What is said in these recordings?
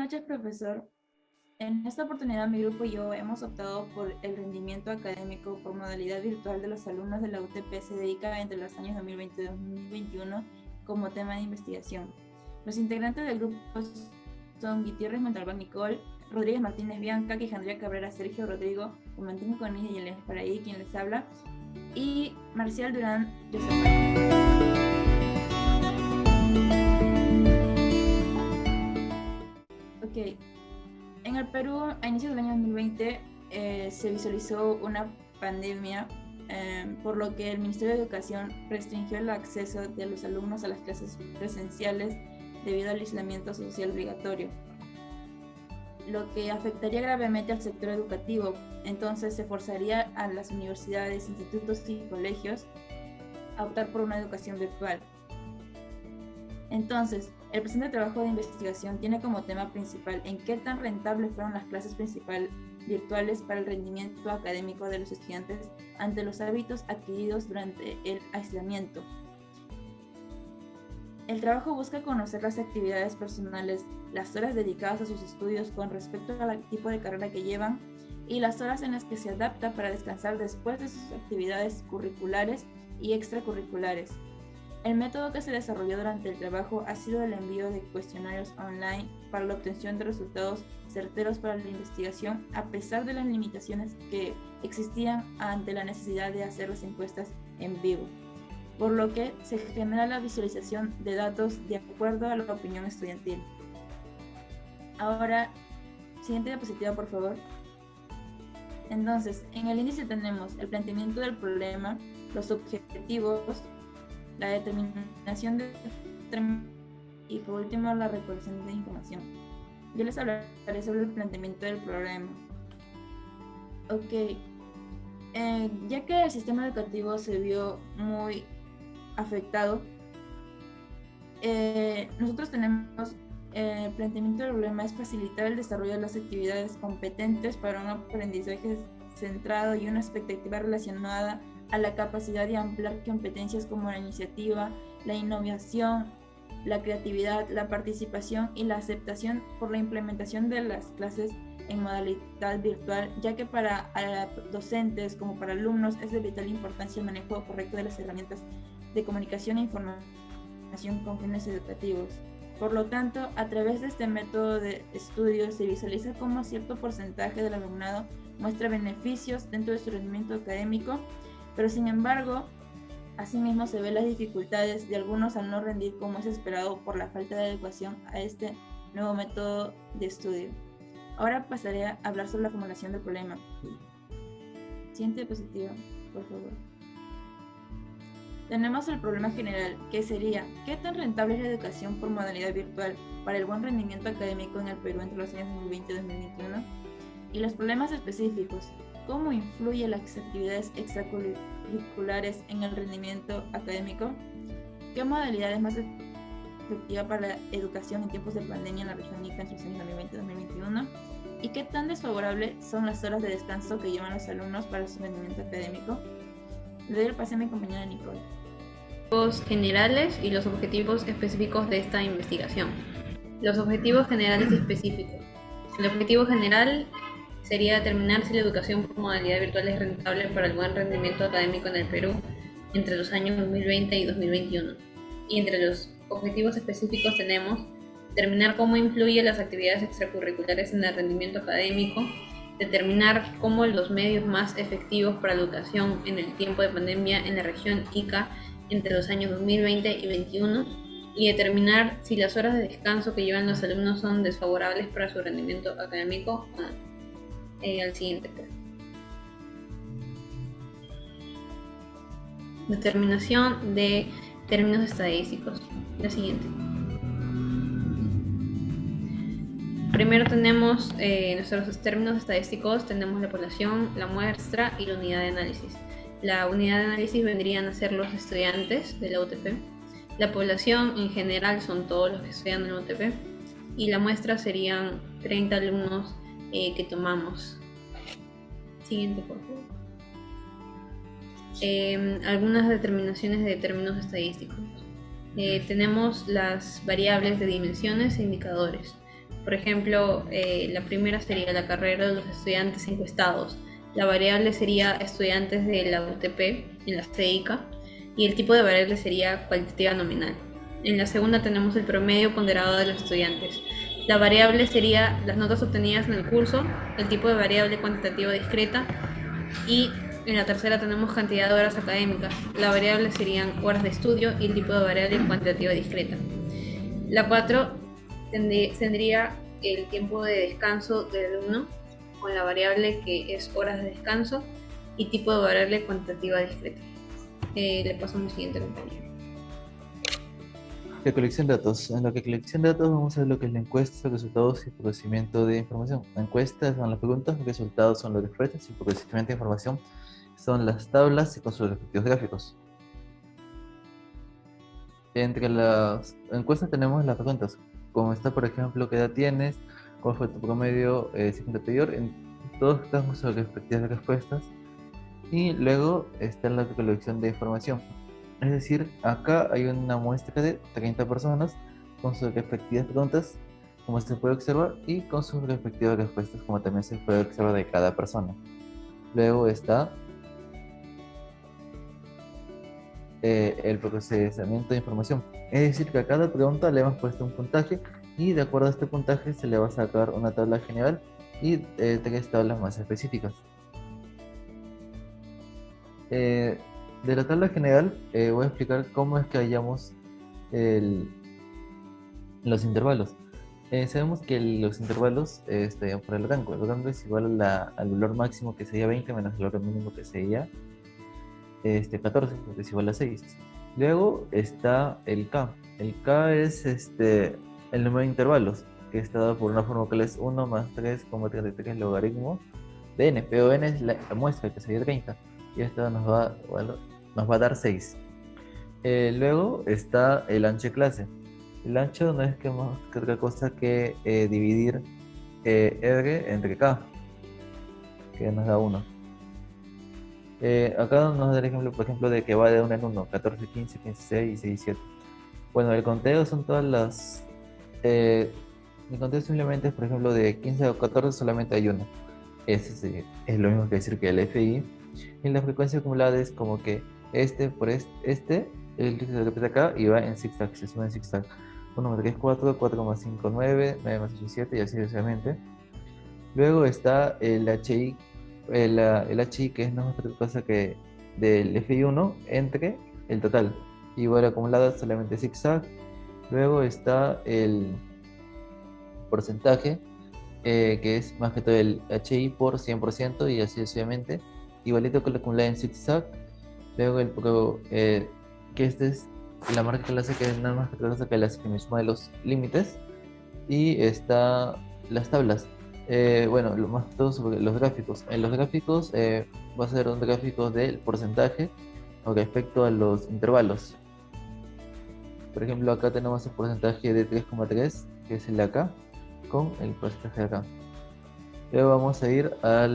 noches, profesor. En esta oportunidad mi grupo y yo hemos optado por el rendimiento académico por modalidad virtual de los alumnos de la UTP CDICA entre los años 2020 y 2021 como tema de investigación. Los integrantes del grupo son Gutiérrez Montalbán Nicole, Rodríguez Martínez Bianca, Quijandría Cabrera Sergio, Rodrigo Humantino Conilla y Elena Paraí, quien les habla, y Marcial Durán Joseph. Ok, en el Perú, a inicios del año 2020, se visualizó una pandemia, por lo que el Ministerio de Educación restringió el acceso de los alumnos a las clases presenciales debido al aislamiento social obligatorio, lo que afectaría gravemente al sector educativo. Entonces se forzaría a las universidades, institutos y colegios a optar por una educación virtual. Entonces, el presente trabajo de investigación tiene como tema principal en qué tan rentables fueron las clases principales virtuales para el rendimiento académico de los estudiantes ante los hábitos adquiridos durante el aislamiento. El trabajo busca conocer las actividades personales, las horas dedicadas a sus estudios con respecto al tipo de carrera que llevan y las horas en las que se adapta para descansar después de sus actividades curriculares y extracurriculares. El método que se desarrolló durante el trabajo ha sido el envío de cuestionarios online para la obtención de resultados certeros para la investigación, a pesar de las limitaciones que existían ante la necesidad de hacer las encuestas en vivo, por lo que se genera la visualización de datos de acuerdo a la opinión estudiantil. Ahora, siguiente diapositiva, por favor. Entonces, en el índice tenemos el planteamiento del problema, los objetivos, la determinación de y por último la recolección de información. Yo les hablaré sobre el planteamiento del problema. Ok, ya que el sistema educativo se vio muy afectado, nosotros tenemos el planteamiento del problema es facilitar el desarrollo de las actividades competentes para un aprendizaje centrado y una expectativa relacionada a la capacidad de ampliar competencias como la iniciativa, la innovación, la creatividad, la participación y la aceptación por la implementación de las clases en modalidad virtual, ya que para docentes como para alumnos es de vital importancia el manejo correcto de las herramientas de comunicación e información con fines educativos. Por lo tanto, a través de este método de estudio se visualiza cómo cierto porcentaje del alumnado muestra beneficios dentro de su rendimiento académico, pero sin embargo, asimismo se ven las dificultades de algunos al no rendir como es esperado por la falta de adecuación a este nuevo método de estudio. Ahora pasaré a hablar sobre la formulación del problema. Siguiente diapositiva, por favor. Tenemos el problema general, que sería ¿qué tan rentable es la educación por modalidad virtual para el buen rendimiento académico en el Perú entre los años 2020 y 2021? Y los problemas específicos, ¿cómo influye las actividades extracurriculares en el rendimiento académico? ¿Qué modalidad es más efectiva para la educación en tiempos de pandemia en la región ICA entre los años 2020 y 2021? ¿Y qué tan desfavorables son las horas de descanso que llevan los alumnos para su rendimiento académico? Le doy el pase a mi compañera Nicole. Los generales y los objetivos específicos de esta investigación. Los objetivos generales y específicos. El objetivo general sería determinar si la educación por modalidad virtual es rentable para el buen rendimiento académico en el Perú entre los años 2020 y 2021. Y entre los objetivos específicos tenemos determinar cómo influye las actividades extracurriculares en el rendimiento académico, determinar cómo los medios más efectivos para la educación en el tiempo de pandemia en la región Ica entre los años 2020 y 2021 y determinar si las horas de descanso que llevan los alumnos son desfavorables para su rendimiento académico o no. Al siguiente. Determinación de términos estadísticos. La siguiente. Primero tenemos nuestros términos estadísticos, tenemos la población, la muestra y la unidad de análisis. La unidad de análisis vendrían a ser los estudiantes de la UTP. La población en general son todos los que estudian en la UTP. Y la muestra serían 30 alumnos que tomamos. Siguiente, por favor. Algunas determinaciones de términos estadísticos. Tenemos las variables de dimensiones e indicadores. Por ejemplo, la primera sería la carrera de los estudiantes encuestados. La variable sería estudiantes de la UTP en la CEICA y el tipo de variable sería cualitativa nominal. En la segunda tenemos el promedio ponderado de los estudiantes. La variable sería las notas obtenidas en el curso, el tipo de variable cuantitativa discreta y en la tercera tenemos cantidad de horas académicas. La variable serían horas de estudio y el tipo de variable cuantitativa discreta. La 4 tendría el tiempo de descanso del alumno con la variable que es horas de descanso y tipo de variable cuantitativa discreta. Le paso a mi siguiente compañero. Recolección de datos. En la recolección de datos vamos a ver lo que es la encuesta, resultados y procesamiento de información. La encuesta son las preguntas, los resultados son las respuestas y el procesamiento de información son las tablas y con sus respectivos gráficos. Entre las encuestas tenemos las preguntas, como está por ejemplo, ¿qué edad tienes? ¿Cuál fue tu promedio ciclo anterior? En todos están con sus respectivas respuestas. Y luego está la recolección de información. Es decir, acá hay una muestra de 30 personas con sus respectivas preguntas, como se puede observar, y con sus respectivas respuestas, como también se puede observar de cada persona. Luego está el procesamiento de información. Es decir, que a cada pregunta le hemos puesto un puntaje y de acuerdo a este puntaje se le va a sacar una tabla general y 3 tablas más específicas. De la tabla general voy a explicar cómo es que hallamos los intervalos. Sabemos que los intervalos por el rango. El rango es igual al valor máximo, que sería 20 menos el valor mínimo, que sería 14, que es igual a 6. Luego está el K. El K es el número de intervalos, que está dado por una fórmula que es 1 más 3,33 logaritmo de n, pero n es la muestra, que sería 30, y esto nos va a dar 6. Luego está el ancho de clase. El ancho no es que otra cosa que dividir R entre K, que nos da 1. Acá nos da el ejemplo, por ejemplo, de que va de 1 en 1, 14, 15, 15, 6 y 6, 7. Bueno, el conteo son todas las... el conteo simplemente es, por ejemplo, de 15 a 14 solamente hay 1. Ese es lo mismo que decir que el FI. Y la frecuencia acumulada es como que por el que se repite acá y va en zigzag, se suma en zigzag. 1 más 3, 4, 4 más 5, 9, 9 más 8, 7 y así sucesivamente. Luego está el HI, el HI, que es no otra cosa que del FI1 entre el total. Igual acumulada solamente zigzag. Luego está el porcentaje, que es más que todo el HI por 100% y así sucesivamente. Igualito que la acumulada en zigzag. Luego que es la marca clase, que es nada más que otra cosa que la suma de los límites. Y está las tablas. Bueno, lo más que todo sobre los gráficos. En los gráficos va a ser un gráfico del porcentaje con respecto a los intervalos. Por ejemplo, acá tenemos el porcentaje de 3,3, que es el de acá, con el porcentaje de acá. Luego vamos a ir a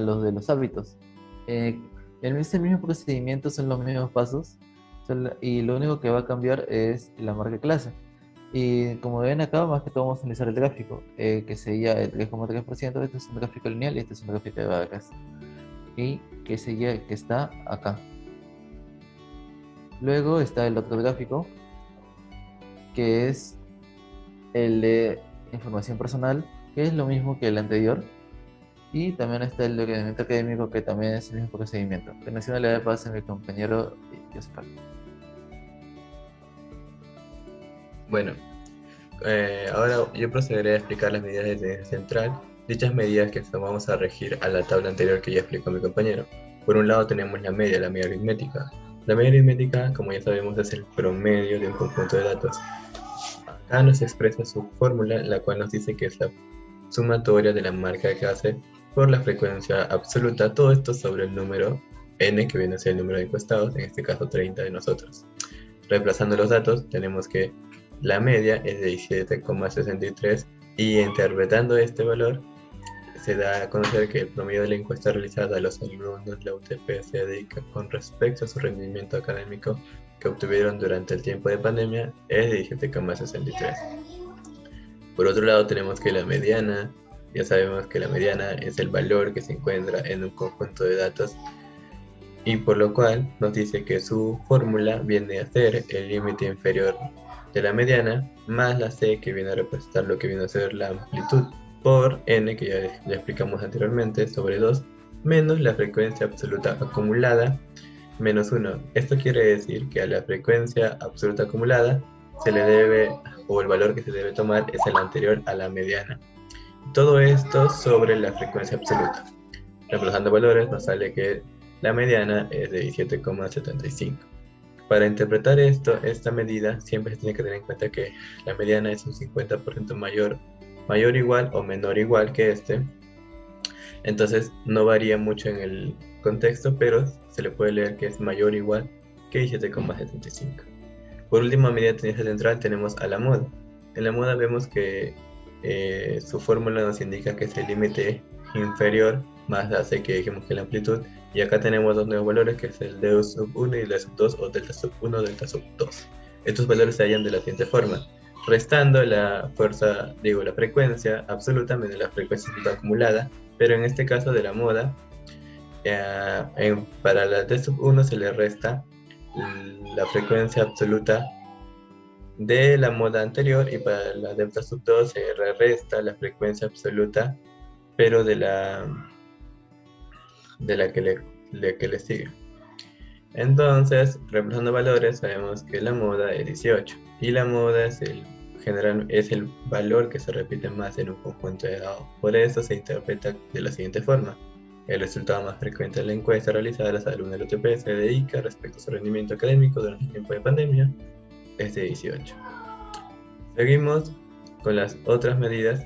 los de los hábitos. El mismo procedimiento, son los mismos pasos, y lo único que va a cambiar es la marca clase. Y como ven acá, más que todo vamos a analizar el gráfico, que sería el 3,3%. Este es un gráfico lineal y este es un gráfico de barras, y que está acá. Luego está el otro gráfico, que es el de información personal, que es lo mismo que el anterior. Y también está el de rendimiento académico, que también es el mismo procedimiento. A continuación le doy paso a mi compañero Joseph. Bueno, ahora yo procederé a explicar las medidas de tendencia central. Dichas medidas que vamos a regir a la tabla anterior que ya explicó mi compañero. Por un lado tenemos la media aritmética. La media aritmética, como ya sabemos, es el promedio de un conjunto de datos. Acá nos expresa su fórmula, la cual nos dice que es la sumatoria de la marca de clase por la frecuencia absoluta, todo esto sobre el número n, que viene a ser el número de encuestados, en este caso 30 de nosotros. Reemplazando los datos, tenemos que la media es de 17,63 y interpretando este valor se da a conocer que el promedio de la encuesta realizada a los alumnos de la UTP se dedica con respecto a su rendimiento académico que obtuvieron durante el tiempo de pandemia es de 17,63. Por otro lado tenemos que la mediana, ya sabemos que la mediana es el valor que se encuentra en un conjunto de datos y por lo cual nos dice que su fórmula viene a ser el límite inferior de la mediana más la c que viene a representar lo que viene a ser la amplitud por n que ya explicamos anteriormente sobre 2 menos la frecuencia absoluta acumulada menos 1. Esto quiere decir que a la frecuencia absoluta acumulada se le debe, o el valor que se debe tomar es el anterior a la mediana. Todo esto sobre la frecuencia absoluta. Reemplazando valores nos sale que la mediana es de 17,75. Para interpretar esta medida siempre se tiene que tener en cuenta que la mediana es un 50% mayor o igual o menor o igual que este. Entonces no varía mucho en el contexto, pero se le puede leer que es mayor o igual que 17,75. Por último, a medida de tendencia central tenemos a la moda. En la moda vemos que su fórmula nos indica que es el límite inferior más la c que dijimos que es la amplitud. Y acá tenemos dos nuevos valores que es el d sub 1 y d sub 2 o delta sub 1 delta sub 2. Estos valores se hallan de la siguiente forma. Restando la frecuencia absoluta menos la frecuencia acumulada, pero en este caso de la moda, para la d sub 1 se le resta la frecuencia absoluta de la moda anterior y para la delta sub 2 se resta la frecuencia absoluta pero de la que le sigue. Entonces, reemplazando valores, sabemos que la moda es 18 y la moda es el valor que se repite más en un conjunto de dados. Por eso se interpreta de la siguiente forma. El resultado más frecuente de la encuesta realizada a los alumnos del UTP se dedica respecto a su rendimiento académico durante el tiempo de pandemia es de 18. Seguimos con las otras medidas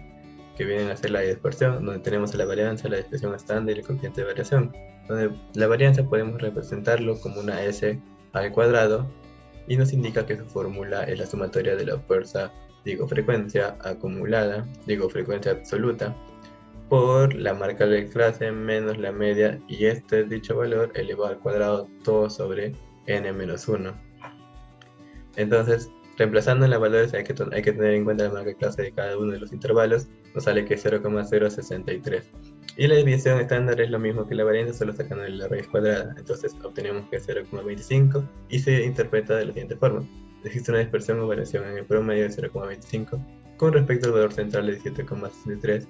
que vienen a ser la dispersión, donde tenemos la varianza, la dispersión estándar y el coeficiente de variación. Donde la varianza podemos representarlo como una s al cuadrado y nos indica que su fórmula es la sumatoria de la fuerza, frecuencia acumulada, frecuencia absoluta, por la marca de clase menos la media y dicho valor elevado al cuadrado todo sobre n-1. Entonces, reemplazando en los valores hay que tener en cuenta la marca de clase de cada uno de los intervalos, nos sale que es 0,063. Y la desviación estándar es lo mismo que la varianza, solo sacando la raíz cuadrada. Entonces obtenemos que es 0,25 y se interpreta de la siguiente forma. Existe una dispersión o variación en el promedio de 0,25 con respecto al valor central de 17,63,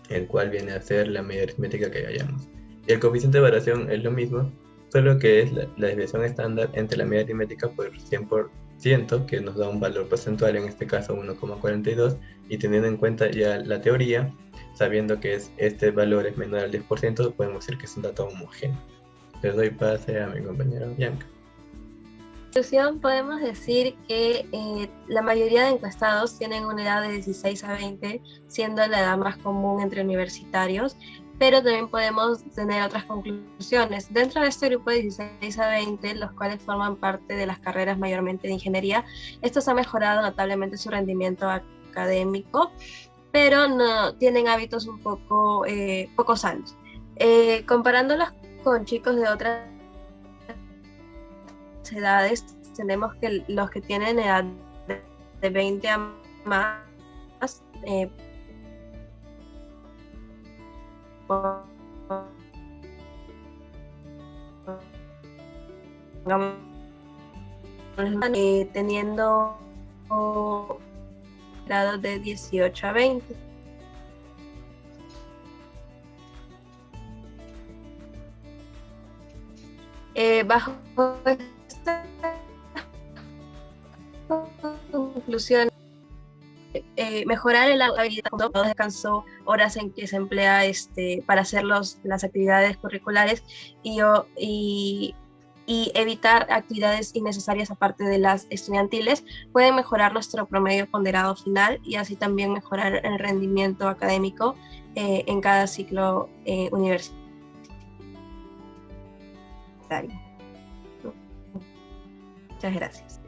el cual viene a ser la medida aritmética que hallamos. Y el coeficiente de variación es lo mismo, solo que es la desviación estándar entre la media aritmética por 100%, que nos da un valor porcentual, en este caso 1,42, y teniendo en cuenta ya la teoría, sabiendo que este valor es menor al 10%, podemos decir que es un dato homogéneo. Les doy pase a mi compañera Bianca. En conclusión, podemos decir que la mayoría de encuestados tienen una edad de 16 a 20, siendo la edad más común entre universitarios, pero también podemos tener otras conclusiones. Dentro de este grupo de 16 a 20, los cuales forman parte de las carreras mayormente de ingeniería, estos han mejorado notablemente su rendimiento académico, pero no tienen hábitos un poco sanos. Comparándolos con chicos de otras edades, tenemos que los que tienen edad de 20 a más teniendo grados de 18 a 20. Bajo esta conclusión, mejorar la habilidad de descanso, horas en que se emplea para hacer las actividades curriculares y evitar actividades innecesarias aparte de las estudiantiles, pueden mejorar nuestro promedio ponderado final y así también mejorar el rendimiento académico en cada ciclo universitario. Muchas gracias.